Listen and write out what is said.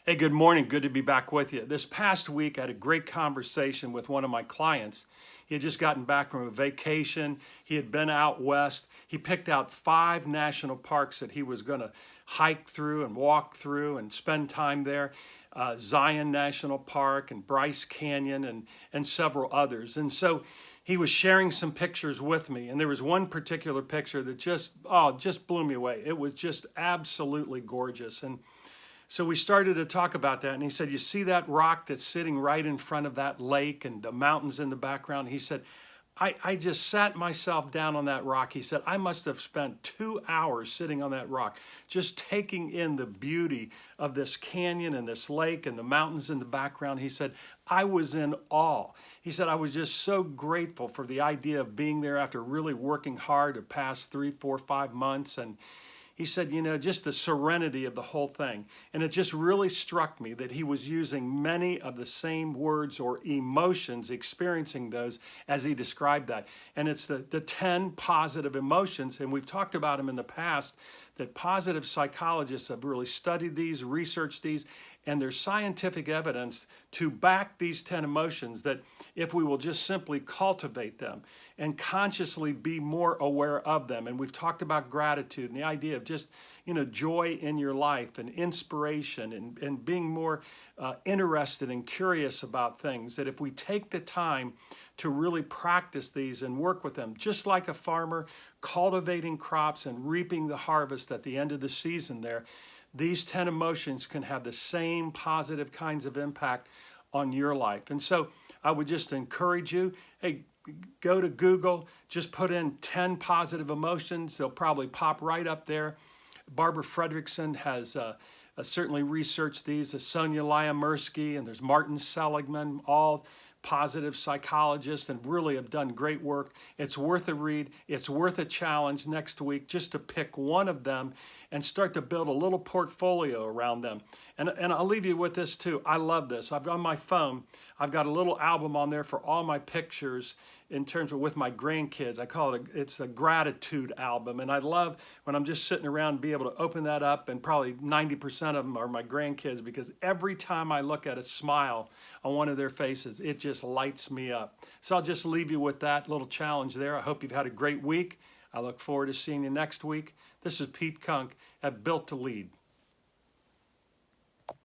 Hey, good morning. Good to be back with you. This past week, I had a great conversation with one of my clients. He had just gotten back from a vacation. He had been out west. He picked out 5 national parks that he was going to hike through and walk through and spend time there. Zion National Park and Bryce Canyon and several others. And so he was sharing some pictures with me. And there was one particular picture that just blew me away. It was just absolutely gorgeous. And so we started to talk about that, and he said, "You see that rock that's sitting right in front of that lake and the mountains in the background?" He said, I just sat myself down on that rock. He said, I must have spent 2 hours sitting on that rock, just taking in the beauty of this canyon and this lake and the mountains in the background. He said, I was in awe. He said, I was just so grateful for the idea of being there after really working hard the past 3, 4, 5 months. And he said, just the serenity of the whole thing. And it just really struck me that he was using many of the same words or emotions, experiencing those as he described that. And it's the 10 positive emotions. And we've talked about them in the past, that positive psychologists have really studied these, researched these, and there's scientific evidence to back these 10 emotions that if we will just simply cultivate them and consciously be more aware of them. And we've talked about gratitude and the idea of just, joy in your life and inspiration and being more interested and curious about things. That if we take the time to really practice these and work with them, just like a farmer cultivating crops and reaping the harvest at the end of the season there, these 10 emotions can have the same positive kinds of impact on your life. And so I would just encourage you, hey, go to Google, just put in 10 positive emotions. They'll probably pop right up there. Barbara Fredrickson has certainly researched these. There's Sonia Lyubomirsky and there's Martin Seligman, all positive psychologists, and really have done great work. It's worth a read. It's worth a challenge next week just to pick one of them and start to build a little portfolio around them. And I'll leave you with this too. I love this. I've on my phone, I've got a little album on there for all my pictures in terms of with my grandkids. I call it, it's a gratitude album. And I love when I'm just sitting around and be able to open that up, and probably 90% of them are my grandkids, because every time I look at a smile on one of their faces, it just lights me up. So I'll just leave you with that little challenge there. I hope you've had a great week. I look forward to seeing you next week. This is Pete Kunk at Built to Lead.